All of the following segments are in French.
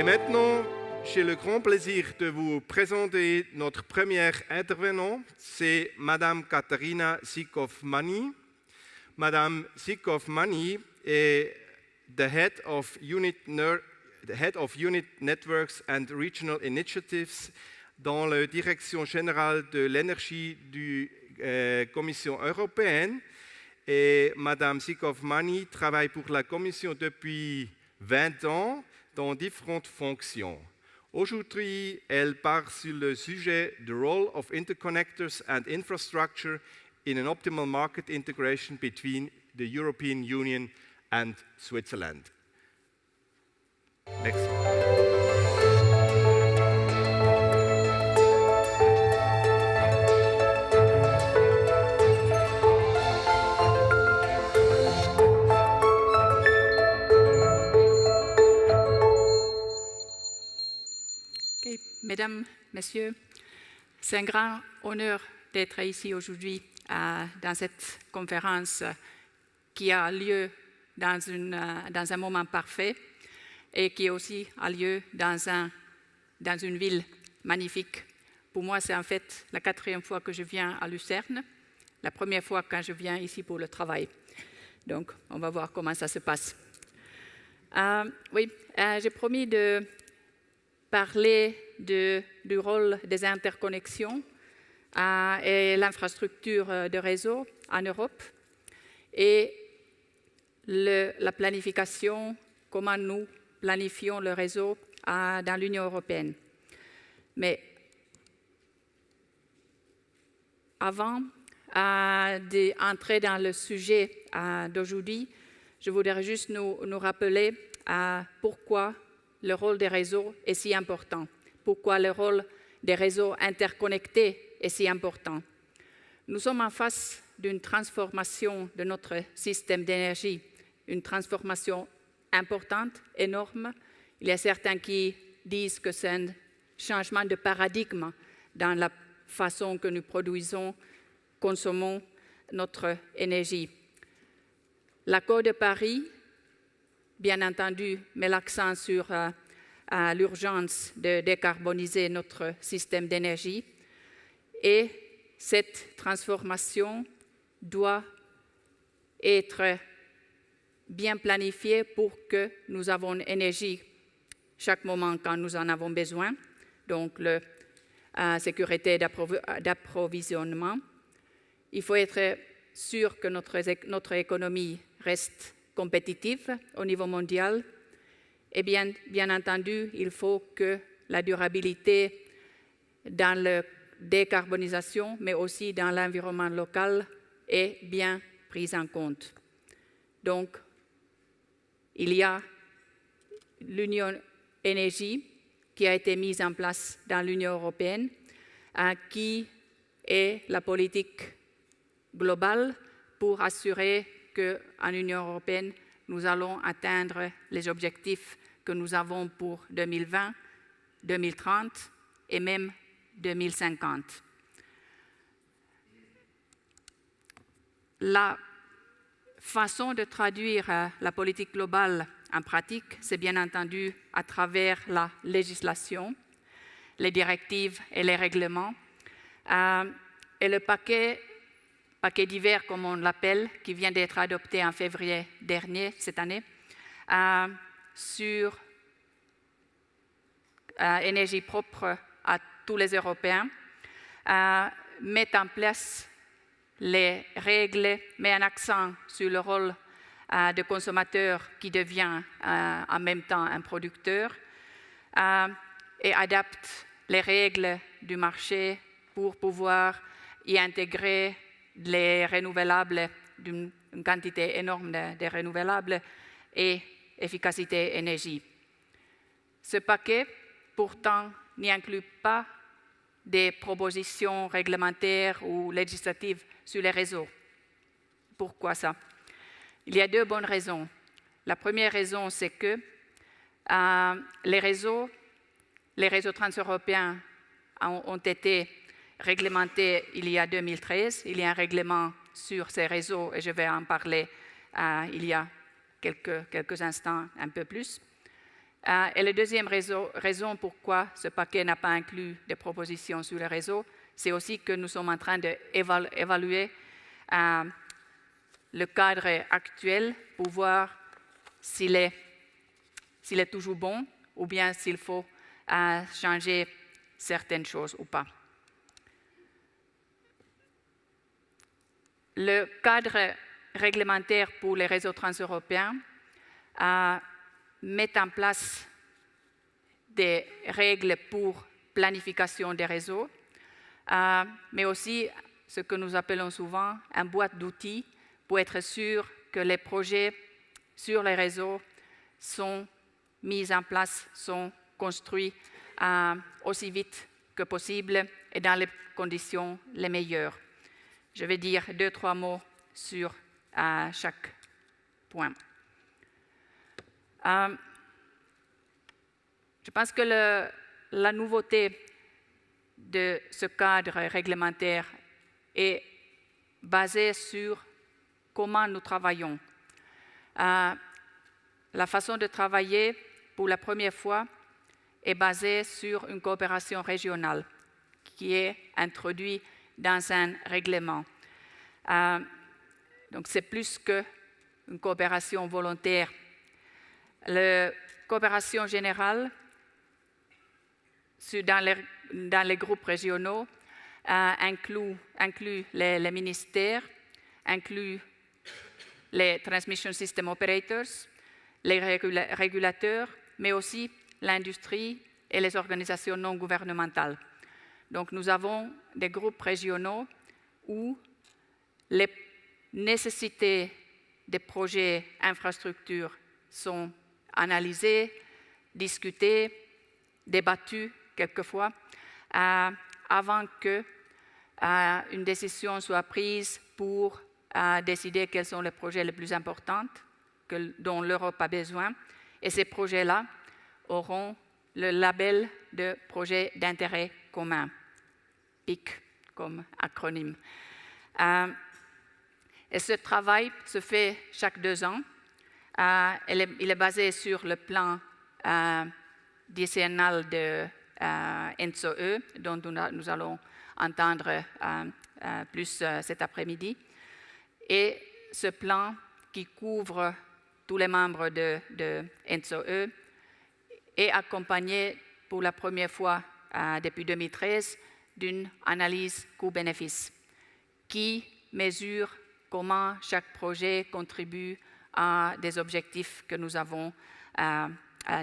maintenant, j'ai le grand plaisir de vous présenter notre première intervenante, c'est Madame Katharina Zykov-Mani. Madame Zykov-Mani est the Head of Unit Networks and Regional Initiatives dans la Direction générale de l'énergie de la Commission européenne. Et Madame Zykov-Mani travaille pour la Commission depuis 20 ans dans différentes fonctions. Aujourd'hui, elle parle sur le sujet The Role of Interconnectors and Infrastructure in an Optimal Market Integration between the European Union and Switzerland. Next. Mesdames, Messieurs, c'est un grand honneur d'être ici aujourd'hui dans cette conférence qui a lieu dans un moment parfait et qui aussi a lieu dans une ville magnifique. Pour moi, c'est en fait la 4e fois que je viens à Lucerne, la première fois quand je viens ici pour le travail. Donc, on va voir comment ça se passe. J'ai promis de parler du rôle des interconnexions et l'infrastructure de réseau en Europe et la planification, comment nous planifions le réseau dans l'Union européenne. Mais avant d'entrer dans le sujet d'aujourd'hui, je voudrais juste nous rappeler pourquoi le rôle des réseaux est si important, pourquoi le rôle des réseaux interconnectés est si important. Nous sommes en face d'une transformation de notre système d'énergie, une transformation importante, énorme. Il y a certains qui disent que c'est un changement de paradigme dans la façon que nous produisons, consommons notre énergie. L'accord de Paris, bien entendu, met l'accent sur l'urgence de décarboniser notre système d'énergie et cette transformation doit être bien planifiée pour que nous ayons l'énergie chaque moment quand nous en avons besoin, donc la sécurité d'approvisionnement. Il faut être sûr que notre économie reste compétitive au niveau mondial. Et bien entendu, il faut que la durabilité dans la décarbonisation, mais aussi dans l'environnement local, est bien prise en compte. Donc, il y a l'Union Énergie qui a été mise en place dans l'Union européenne, qui est la politique globale pour assurer qu'en Union européenne, nous allons atteindre les objectifs que nous avons pour 2020, 2030 et même 2050. La façon de traduire la politique globale en pratique, c'est bien entendu à travers la législation, les directives et les règlements, et le paquet d'hiver, comme on l'appelle, qui vient d'être adopté en février dernier, cette année, sur énergie propre à tous les Européens, met en place les règles, met un accent sur le rôle de consommateur qui devient en même temps un producteur et adapte les règles du marché pour pouvoir y intégrer les renouvelables, d'une quantité énorme de renouvelables et efficacité énergie. Ce paquet, pourtant, n'y inclut pas des propositions réglementaires ou législatives sur les réseaux. Pourquoi ça? Il y a 2 bonnes raisons. La première raison, c'est que les réseaux transeuropéens ont été réglementés il y a 2013. Il y a un règlement sur ces réseaux et je vais en parler il y a quelques instants un peu plus. Et la deuxième raison pourquoi ce paquet n'a pas inclus de propositions sur le réseau, c'est aussi que nous sommes en train d'évaluer le cadre actuel pour voir s'il est toujours bon ou bien s'il faut changer certaines choses ou pas. Le cadre réglementaire pour les réseaux transeuropéens met en place des règles pour planification des réseaux, mais aussi ce que nous appelons souvent une boîte d'outils pour être sûr que les projets sur les réseaux sont mis en place, sont construits aussi vite que possible et dans les conditions les meilleures. Je vais dire 2-3 mots sur chaque point. Je pense que la nouveauté de ce cadre réglementaire est basée sur comment nous travaillons. La façon de travailler, pour la première fois, est basée sur une coopération régionale qui est introduite dans un règlement. Donc c'est plus qu'une coopération volontaire. La coopération générale dans les groupes régionaux inclut les ministères, inclut les Transmission System Operators, les régulateurs, mais aussi l'industrie et les organisations non gouvernementales. Donc nous avons des groupes régionaux où les nécessités des projets infrastructures sont analysées, discutées, débattues quelquefois, avant qu'une décision soit prise pour décider quels sont les projets les plus importants dont l'Europe a besoin. Et ces projets-là auront le label de projet d'intérêt commun, PIC comme acronyme. Et ce travail se fait chaque 2 ans. Il est basé sur le plan décennal de ENTSO-E, dont nous allons entendre plus cet après-midi. Et ce plan qui couvre tous les membres de ENTSO-E est accompagné pour la première fois depuis 2013 d'une analyse coût-bénéfice qui mesure comment chaque projet contribue à des objectifs que nous avons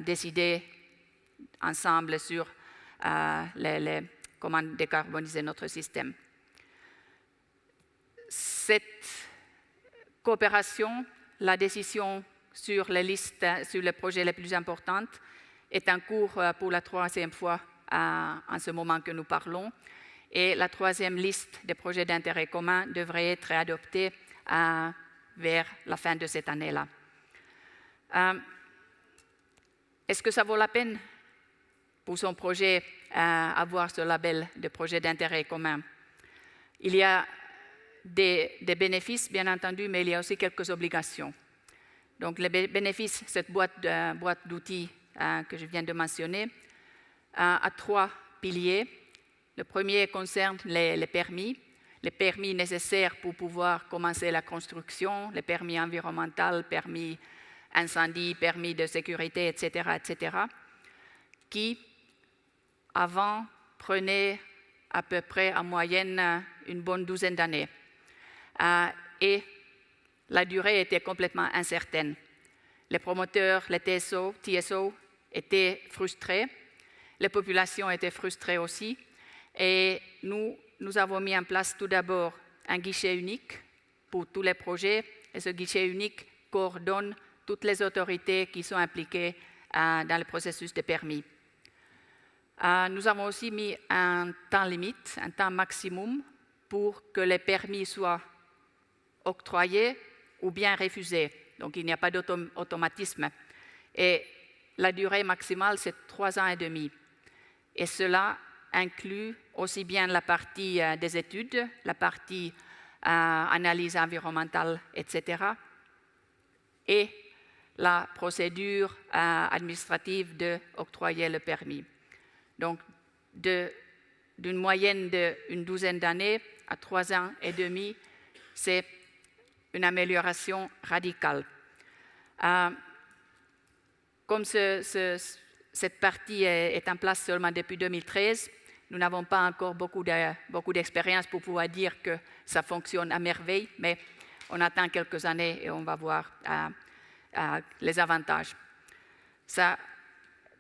décidés ensemble sur comment décarboniser notre système. Cette coopération, la décision sur les listes, sur les projets les plus importants, est en cours pour la 3e fois en ce moment que nous parlons. Et la 3e liste des projets d'intérêt commun devrait être adoptée vers la fin de cette année-là. Est-ce que ça vaut la peine pour son projet avoir ce label de projet d'intérêt commun? Il y a des bénéfices, bien entendu, mais il y a aussi quelques obligations. Donc les bénéfices, cette boîte d'outils que je viens de mentionner, a 3 piliers. Le premier concerne les permis nécessaires pour pouvoir commencer la construction, les permis environnementaux, permis incendie, permis de sécurité, etc., qui, avant, prenaient à peu près en moyenne une bonne 12aine d'années. Et la durée était complètement incertaine. Les promoteurs, les TSO étaient frustrés, les populations étaient frustrées aussi, et nous avons mis en place tout d'abord un guichet unique pour tous les projets, et ce guichet unique coordonne toutes les autorités qui sont impliquées dans le processus de permis. Nous avons aussi mis un temps limite, un temps maximum pour que les permis soient octroyés ou bien refusés. Donc il n'y a pas d'automatisme. Et la durée maximale, c'est 3 ans et demi. Et cela inclut aussi bien la partie des études, la partie analyse environnementale, etc., et la procédure administrative d'octroyer le permis. Donc, d'une moyenne d'une douzaine d'années à 3 ans et demi, c'est une amélioration radicale. Comme cette partie est en place seulement depuis 2013, nous n'avons pas encore beaucoup d'expérience pour pouvoir dire que ça fonctionne à merveille, mais on attend quelques années et on va voir les avantages.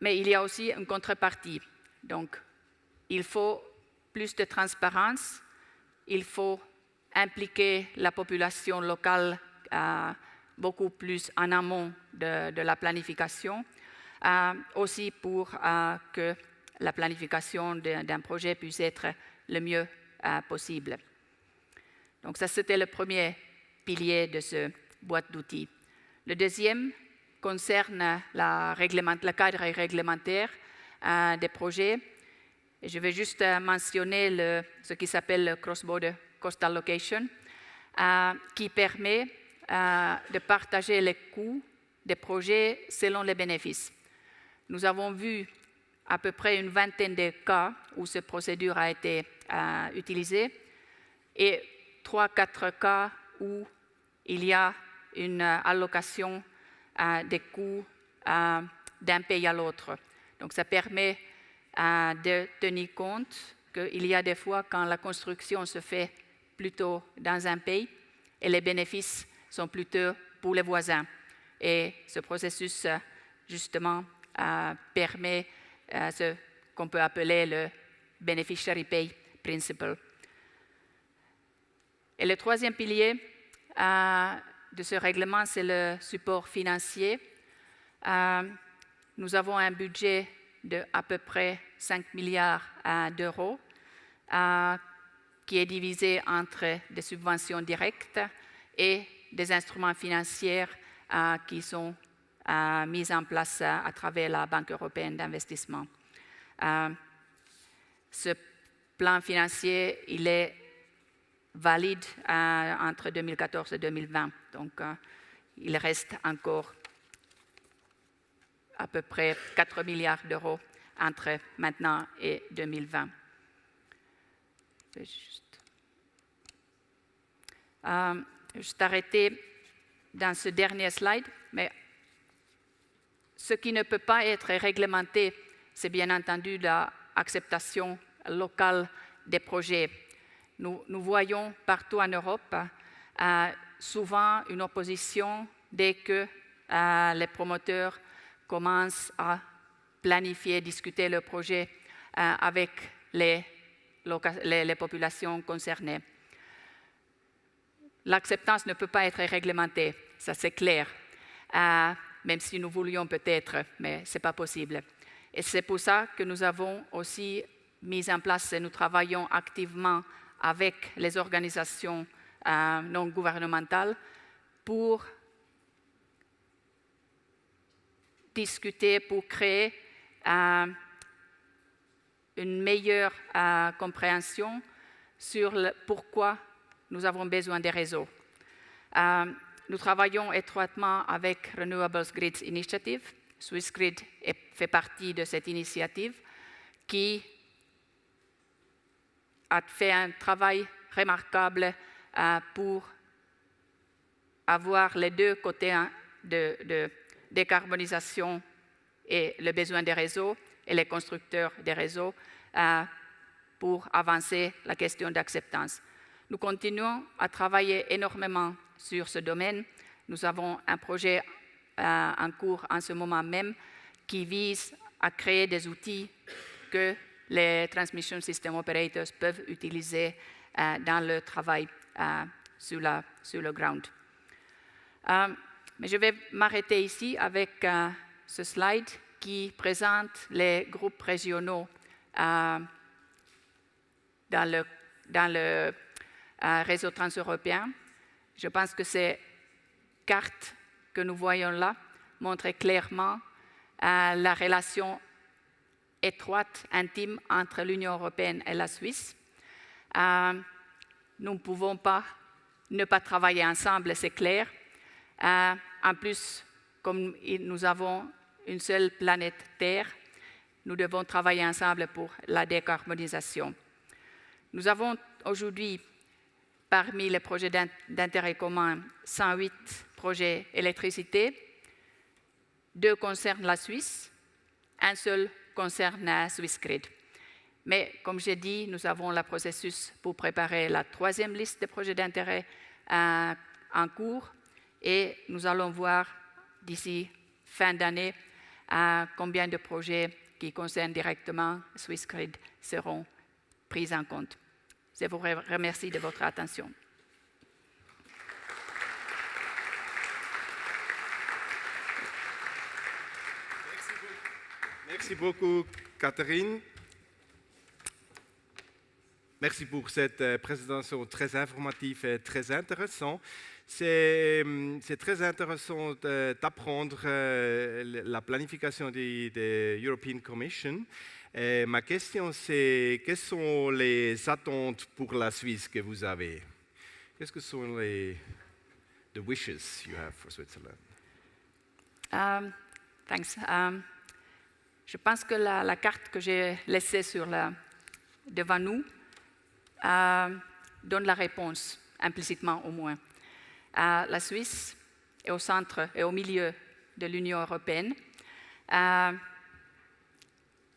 Mais il y a aussi une contrepartie. Donc, il faut plus de transparence, il faut impliquer la population locale beaucoup plus en amont de la planification, aussi pour que la planification d'un projet puisse être le mieux possible. Donc ça, c'était le premier pilier de ce boîte d'outils. Le deuxième concerne le cadre réglementaire des projets. Et je vais juste mentionner ce qui s'appelle le Cross-Border Coastal Location, qui permet de partager les coûts des projets selon les bénéfices. Nous avons vu à peu près une vingtaine de cas où cette procédure a été utilisée et 3-4 cas où il y a une allocation des coûts d'un pays à l'autre. Donc ça permet de tenir compte qu'il y a des fois quand la construction se fait plutôt dans un pays et les bénéfices sont plutôt pour les voisins. Et ce processus, justement, permet ce qu'on peut appeler le Beneficiary Pay Principle. Et le troisième pilier de ce règlement, c'est le support financier. Nous avons un budget d'à peu près 5 milliards d'euros qui est divisé entre des subventions directes et des instruments financiers qui sont mis en place à travers la Banque européenne d'investissement. Ce plan financier, il est valide entre 2014 et 2020. Donc, il reste encore à peu près 4 milliards d'euros entre maintenant et 2020. Je vais juste arrêter dans ce dernier slide, mais ce qui ne peut pas être réglementé, c'est bien entendu l'acceptation locale des projets. Nous voyons partout en Europe souvent une opposition dès que les promoteurs commencent à planifier, discuter le projet avec les populations concernées. L'acceptance ne peut pas être réglementée, ça c'est clair, même si nous voulions peut-être, mais ce n'est pas possible. Et c'est pour ça que nous avons aussi mis en place et nous travaillons activement avec les organisations non gouvernementales pour discuter, pour créer une meilleure compréhension sur pourquoi nous avons besoin des réseaux. Nous travaillons étroitement avec Renewables Grids Initiative. Swissgrid fait partie de cette initiative qui a fait un travail remarquable pour avoir les deux côtés de décarbonisation et le besoin des réseaux et les constructeurs des réseaux pour avancer la question d'acceptance. Nous continuons à travailler énormément sur ce domaine. Nous avons un projet en cours en ce moment même qui vise à créer des outils que les Transmission System Operators peuvent utiliser dans le travail sur le ground. Mais je vais m'arrêter ici avec ce slide qui présente les groupes régionaux dans le réseau transeuropéen. Je pense que ces cartes que nous voyons là montrent clairement la relation étroite, intime entre l'Union européenne et la Suisse. Nous ne pouvons pas ne pas travailler ensemble, c'est clair. En plus, comme nous avons une seule planète Terre, nous devons travailler ensemble pour la décarbonisation. Nous avons aujourd'hui, parmi les projets d'intérêt commun, 108 projets électricité. 2 concernent la Suisse, un seul concerne Swissgrid. Mais comme j'ai dit, nous avons le processus pour préparer la 3e liste de projets d'intérêt en cours et nous allons voir d'ici fin d'année combien de projets qui concernent directement Swissgrid seront pris en compte. Je vous remercie de votre attention. Merci beaucoup, Catherine. Merci pour cette présentation très informative et très intéressante. C'est très intéressant d'apprendre la planification de European Commission. Et ma question, c'est quelles sont les attentes pour la Suisse que vous avez? Qu'est-ce que sont les wishes you have for Switzerland? Thanks. Je pense que la carte que j'ai laissée devant nous donne la réponse, implicitement au moins. La Suisse est au centre et au milieu de l'Union européenne.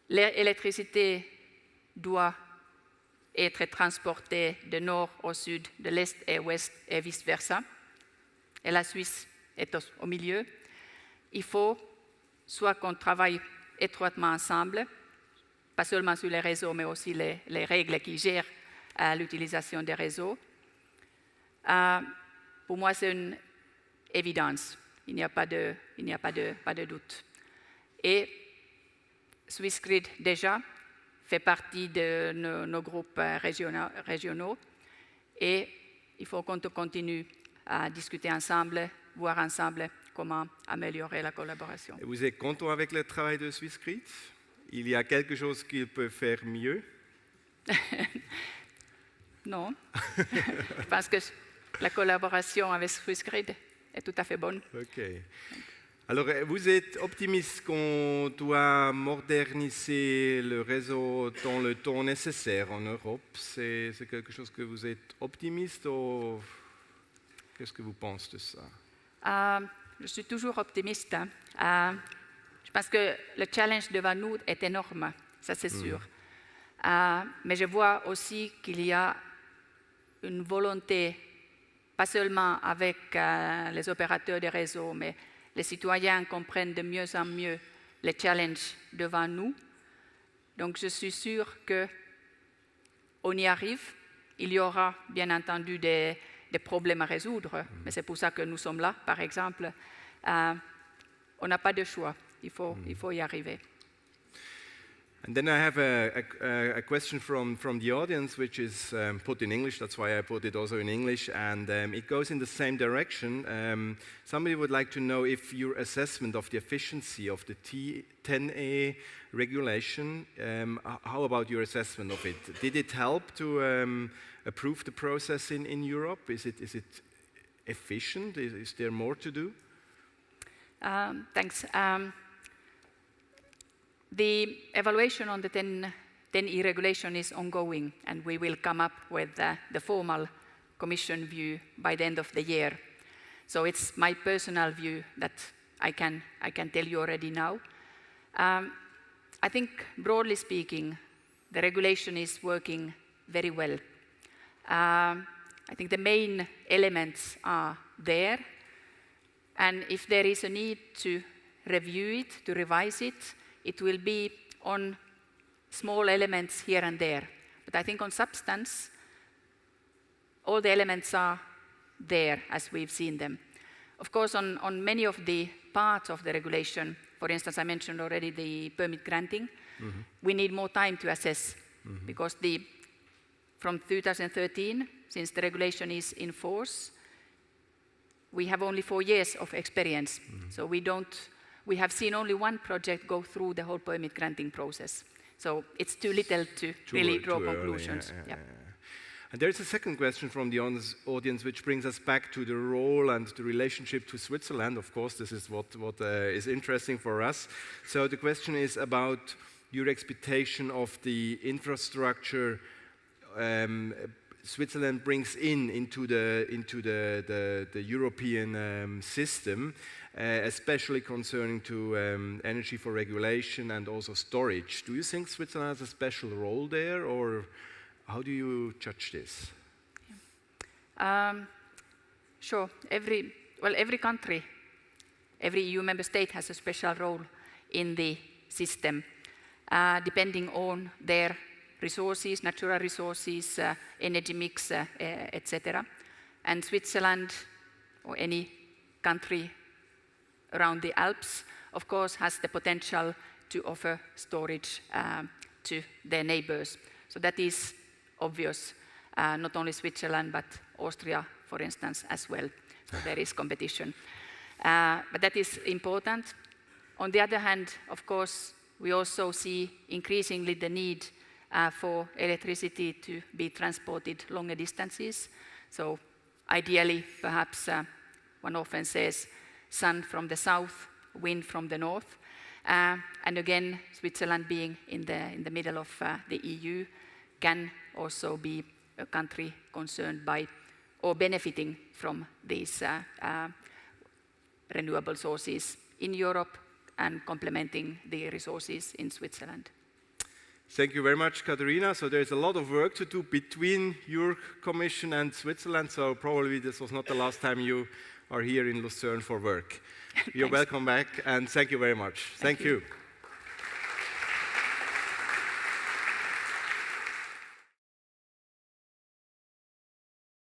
L'électricité doit être transportée de nord au sud, de l'est et ouest et vice-versa. Et la Suisse est au milieu. Il faut soit qu'on travaille étroitement ensemble, pas seulement sur les réseaux, mais aussi les règles qui gèrent l'utilisation des réseaux. Pour moi, c'est une évidence. Il n'y a pas de doute. Et Swissgrid, déjà, fait partie de nos groupes régionaux. Et il faut qu'on continue à discuter ensemble, voir ensemble comment améliorer la collaboration. Et vous êtes content avec le travail de Swissgrid? Il y a quelque chose qu'il peut faire mieux? Non. Je pense que la collaboration avec Swissgrid est tout à fait bonne. OK. Alors, vous êtes optimiste qu'on doit moderniser le réseau dans le temps nécessaire en Europe? C'est quelque chose que vous êtes optimiste ou qu'est-ce que vous pensez de ça? Je suis toujours optimiste. Je pense que le challenge devant nous est énorme, ça c'est sûr. Mais je vois aussi qu'il y a une volonté, pas seulement avec les opérateurs des réseaux, mais les citoyens comprennent de mieux en mieux les challenges devant nous. Donc je suis sûre qu'on y arrive. Il y aura bien entendu des problèmes à résoudre, mais c'est pour ça que nous sommes là, par exemple. On n'a pas de choix, il faut y arriver. And then I have a question from the audience, which is put in English. That's why I put it also in English. And it goes in the same direction. Somebody would like to know if your assessment of the efficiency of the T10A regulation, how about your assessment of it? Did it help to approve the process in Europe? Is it efficient? Is there more to do? Thanks. The evaluation on the 10E regulation is ongoing, and we will come up with the formal Commission view by the end of the year. So it's my personal view that I can tell you already now. I think, broadly speaking, the regulation is working very well. I think the main elements are there, and if there is a need to review it, to revise it, it will be on small elements here and there. But I think on substance, all the elements are there as we've seen them. Of course, on many of the parts of the regulation, for instance, I mentioned already the permit granting, we need more time to assess because from 2013, since the regulation is in force, we have only 4 years of experience. So we have seen only one project go through the whole permit granting process. So it's too little to really draw conclusions. And there's a second question from the audience, which brings us back to the role and the relationship to Switzerland. Of course, this is what is interesting for us. So the question is about your expectation of the infrastructure Switzerland brings into the European system, especially concerning to energy for regulation and also storage. Do you think Switzerland has a special role there, or how do you judge this? Sure. Every country, every EU member state has a special role in the system, depending on their resources, natural resources, energy mix, etc. And Switzerland, or any country around the Alps, of course, has the potential to offer storage to their neighbors. So that is obvious, not only Switzerland, but Austria, for instance, as well. So there is competition. But that is important. On the other hand, of course, we also see increasingly the need for electricity to be transported longer distances. So ideally, perhaps one often says sun from the south, wind from the north. And again, Switzerland being in the middle of the EU can also be a country concerned by or benefiting from these renewable sources in Europe and complementing the resources in Switzerland. Thank you very much, Katharina. So there's a lot of work to do between your commission and Switzerland, so probably this was not the last time you are here in Lucerne for work. You're welcome back, and thank you very much. Thank you.